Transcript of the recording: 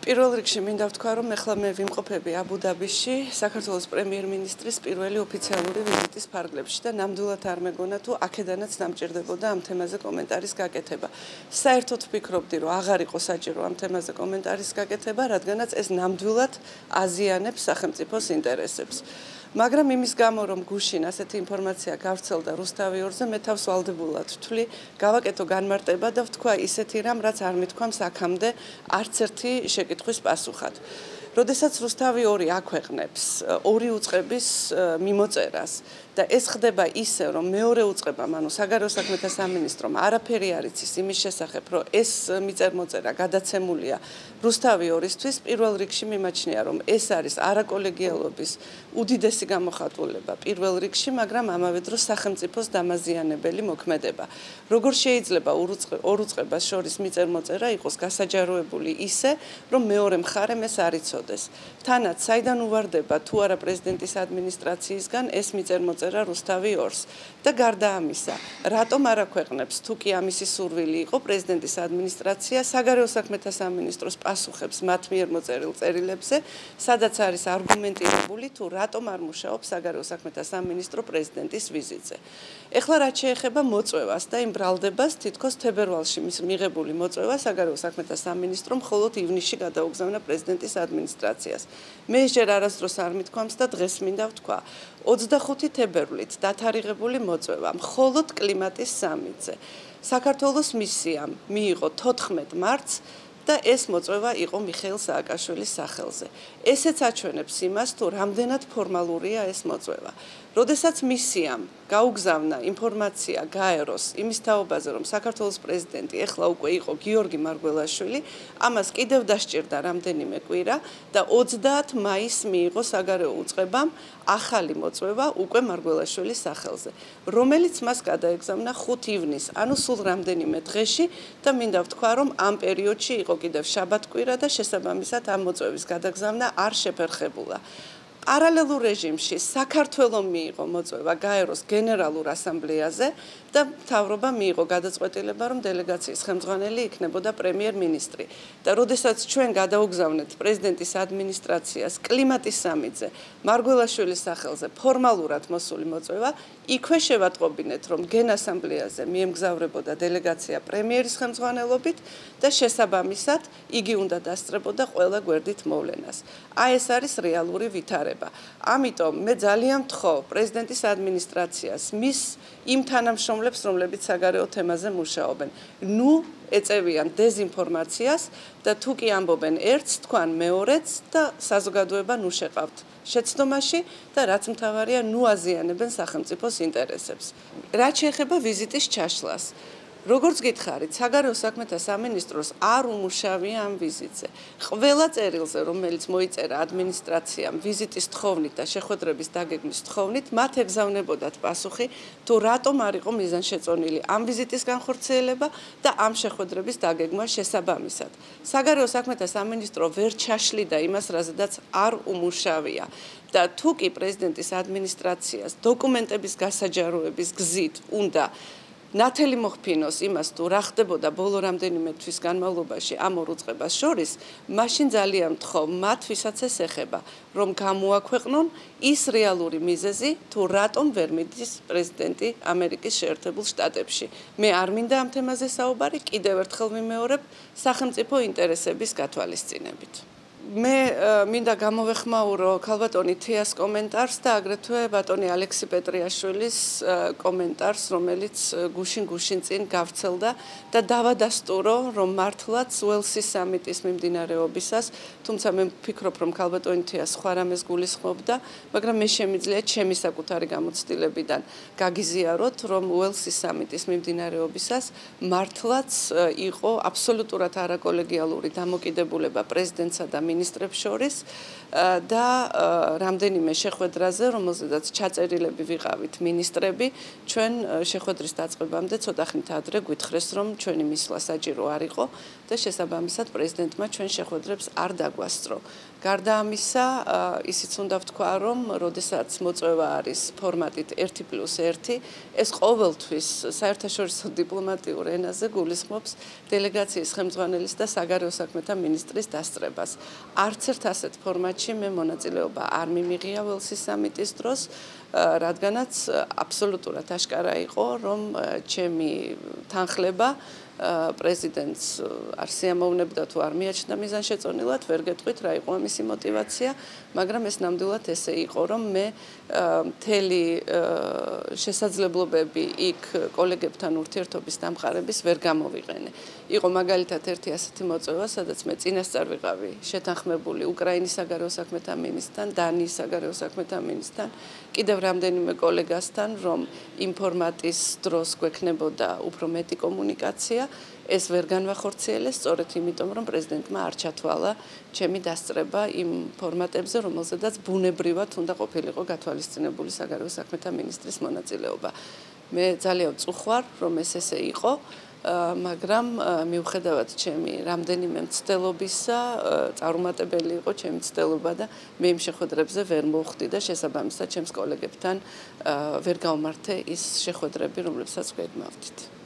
პირველ რიგში მინდა ვთქვა, რომ ეხლა მე ვიმყოფები აბუ-დაბიში, საქართველოს პრემიერ-მინისტრის პირველი ოფიციალური ვიზიტის ფარგლებში და ნამდვილად არ მეგონა თუ აქედანაც დამჭირდებოდა ამ თემაზე კომენტარის გაკეთება. საერთოდ ვფიქრობდი, რომ აღარ იყო საჭირო ამ თემაზე კომენტარის გაკეთება, რადგანაც ეს ნამდვილად აზიანებს სახელმწიფოს ინტერესებს. მაგრამ იმის გამო, რომ გუშინ ასეთი ინფორმაცია გავრცელდა რუსთავი 2-ზე, მე თავს ვალდებულად ვთვლი, გავაკეთო განმარტება და ვთქვა ისეთი რამ, რაც არ მithქვამს აქამდე არც ერთი შეკითხვის პასუხად. როდესაც რუსთავი 2 აქვეყნებს 2 უწყების მიმოწერას და ეს ხდება ისე, რომ მეორე უწყებამ, ანუ საგარეო საქმეთა სამინისტრომ არაფერი არ იცის იმის შესახებ, რომ ეს მიწერ-მოწერა გადაცემულია რუსთავი 2-ისთვის, პირველ რიგში მიმაჩნია, რომ ეს არის არაკოლეგიალობის უდიდესი გამოხატულება პირველ რიგში, მაგრამ ამავე დროს სახელმწიფოს დამაზიანებელი მოქმედება. როგორ შეიძლება ორ უწყებას შორის მიწერ-მოწერა იყოს გასაჯაროებული ისე, რომ მეორე მხარემ ეს არ იცოდეს. თანაც საიდან უვარდება თუ არა პრეზიდენტის ადმინისტრაციისგან ეს მიწერ-მოწერა რუსთავი 2-ს. და გარდა ამისა, რატომ არ აქვეყნებს, თუ კი ამისი სურვილი იყო პრეზიდენტის ადმინისტრაცია საგარეო საქმეთა სამინისტროს პასუხებს მათ მიერ მოწერილ წერილებზე, სადაც არის არგუმენტირებული თუ რატომ არ მუშაობს საგარეო საქმეთა სამინისტრო პრეზიდენტის ვიზიტზე. ეხლა რაც შეეხება მოწვევას და იმ ბრალდებას, თითქოს თებერვალში მიღებული მოწვევა საგარეო საქმეთა სამინისტრომ მხოლოდ ივნისში გადაუგზავნა პრეზიდენტის ადმინისტრაციას. მე ჯერ არასდროს არ მithქვამს და დღეს მინდა ვთქვა. 25 თებერვლით დათარიღებული მოწვევა მხოლოდ კლიმატის სამიტზე. საქართველოს მისიამ მიიღო 14 მარტს და ეს მოწვევა იყო მიხეილ სააკაშვილის სახელზე. ესეც აჩვენებს იმას, თუ რამდენად ფორმალურია ეს მოწვევა. როდესაც მისიამ გაუგზავნა ინფორმაცია გაეროს იმის თაობაზე, რომ საქართველოს პრეზიდენტი ეხლა უკვე იყო გიორგი მარგველაშვილი, ამას კიდევ დასჭირდა რამდენიმე კვირა და 30 მაისს მიიღო საგარეო უწყებამ ახალი მოწვევა უკვე მარგველაშვილის სახელზე, რომელიც მას გადაეგზავნა 5 ივნისს, ანუ სულ რამდენიმე დღეში და მინდა ვთქვა, რომ ამ პერიოდში იყო კიდევ შაბათ-კვირა და შესაბამისად ამ მოწვევის გადაგზავნა არ შეფერხებულა. პარალელურ რეჟიმში საქართველოს მიიღო მოწვევა გაეროს გენერალურ ასამბლეაზე და მთავრობა მიიღო გადაწყვეტილება, რომ დელეგაციის ხელმძღვანელი იქნებოდა პრემიერ-მინისტრი. და როდესაც ჩვენ გადაუგზავნეთ პრეზიდენტის ადმინისტრაციას კლიმატის სამიტზე მარგველაშვილის სახელზე ფორმალურად მოსული მოწვევა, იქვე შევატყობინეთ, რომ გენასამბლეაზე მიემგზავრებოდა დელეგაცია პრემიერის ხელმძღვანელობით და შესაბამისად იგი უნდა დასწრებოდა ყველა გვერდით მოვლენას. აი ეს არის რეალური ვითარება. ამიტომ მე ძალიან ვთხოვ პრეზიდენტის ადმინისტრაციას, მის იმ თანამშრომლებს, რომლებიც საგარეო თემაზე მუშაობენ, ნუ ეწევიან დეზინფორმაციას და თუ კი ამბობენ ერთს, თქვან მეორეც და საზოგადოება ნუ შეყავთ შეცდომაში და რაც მთავარია, ნუ აზიანებენ სახელმწიფოს ინტერესებს. რაც შეეხება ვიზიტის ჩაშლას, როგორც გითხარით, საგარეო საქმეთა სამინისტროს არ უმუშავია ამ ვიზიტზე. ყველა წერილზე, რომელიც მოიწერა ადმინისტრაციამ ვიზიტის თხოვნით და შეხვედრების დაგეგმვის თხოვნით, მათ ეგზავნებოდათ პასუხი, თუ რატომ არ იყო მიზანშეწონილი ამ ვიზიტის განხორციელება და ამ შეხვედრების დაგეგმა შესაბამისად. საგარეო საქმეთა სამინისტრო ვერ ჩაშლიდა იმას, რაზედაც არ უმუშავია. და თუ კი პრეზიდენტის ადმინისტრაციას დოკუმენტების გასაჯაროების გზით უნდა ნათელი მოხფინოს იმას, თუ რა ხდებოდა ბოლო რამდენიმე თვის განმავლობაში ამ ორ უწყებას შორის, მაშინ ძალიან ვთხოვ მათ, ვისაც ეს ეხება, რომ გამოაქვეყნონ ის რეალური მიზეზი, თუ რატომ ვერ მიდის პრეზიდენტი ამერიკის შეერთებულ შტატებში. მე არ მინდა ამ თემაზე საუბარი, კიდევ ერთხელ ვიმეორებ, სახელმწიფო ინტერესების გათვალისწინებით. მე მინდა გამოვეხმაურო ქალბატონი თეას კომენტარს და აგრეთვე ბატონი ალექსი პეტრიაშვილის კომენტარს, რომელიც გუშინ წინ გავრცელდა და დავადასტურო, რომ მართლაც უელსის სამიტის მიმდინარეობისას, თუმცა მე ვფიქრობ, რომ ქალბატონი თეა სხვა რამეს გულისხმობდა, მაგრამ მე შემიძლია ჩემი საკუთარი გამოცდილებიდან გაგიზიაროთ, რომ უელსის სამიტის მიმდინარეობისას მართლაც იყო აბსოლუტურად არაკოლეგიალური დამოკიდებულება პრეზიდენტსა და მინისტრებს შორის და რამდენიმე შეხვედრაზე, რომელზედაც ჩაწერილები ვიყავით მინისტრები, ჩვენ შეხვედრის დაწყებამდე ცოტა ხნით ადრე გვითხრეს, რომ ჩვენი მისვლა საჭირო არ იყო და შესაბამისად პრეზიდენტმა ჩვენ შეხვედრებს არ დაგვასწრო. გარდა ამისა, ისიც უნდა ვთქვა, რომ როდესაც მოწვევა არის ფორმატით 1+1, ეს ყოველთვის საერთაშორისო დიპლომატიურ ენაზე გულისხმობს დელეგაციის ხელმძღვანელის და საგარეო საქმეთა მინისტრის დასწრებას. არც ერთ ასეთ ფორმატში მე მონაწილეობა არ მიმიღია ველსის სამიტის დროს, რადგანაც აბსოლუტურად აშკარა იყო, რომ ჩემი თანხლება პრეზიდენტს არ სიამოვნებდა თუ არ მიაჩნდა მიზანშეწონილად, ვერ გეტყვით რა იყო ამისი мотивация, მაგრამ ეს ნამდვილად ესე იყო, რომ მე მთელი შესაძლებლობები იქ კოლეგებთან ურთიერთობის დამყარების ვერ გამოვიყენე. იყო მაგალითად ერთი ასეთი მოწვევა, სადაც მე წინასწარ ვიყავი შეთანხმებული უკრაინის საგარეო საქმეთა მინისტრთან, დანიის საგარეო საქმეთა მინისტრთან, კიდევ რამდენიმე კოლეგასთან, რომ იმ ფორმატის დროს გვექნებოდა უფრო მეტი კომუნიკაცია. ეს ვერ განვახორციელეს სწორედ იმიტომ, რომ პრეზიდენტმა არ ჩათვალა ჩემი დასწრება იმ ფორმატებზე, რომელზედაც ბუნებრივად უნდა ყოფილიყო გათვალისწინებული საგარეო საქმეთა მინისტრის მონაწილეობა. მე ძალიან ვწუხვარ, რომ ეს ესე იყო, მაგრამ მიუხედავად ჩემი რამდენიმე მცდელობისა, წარუმატებელი იყო ჩემი მცდელობა და მე იმ შეხვედრებზე ვერ მოვხდი და შესაბამისად ჩემს კოლეგებთან ვერ გავმართე ის შეხვედრები, რომლებსაც გეგმავდით.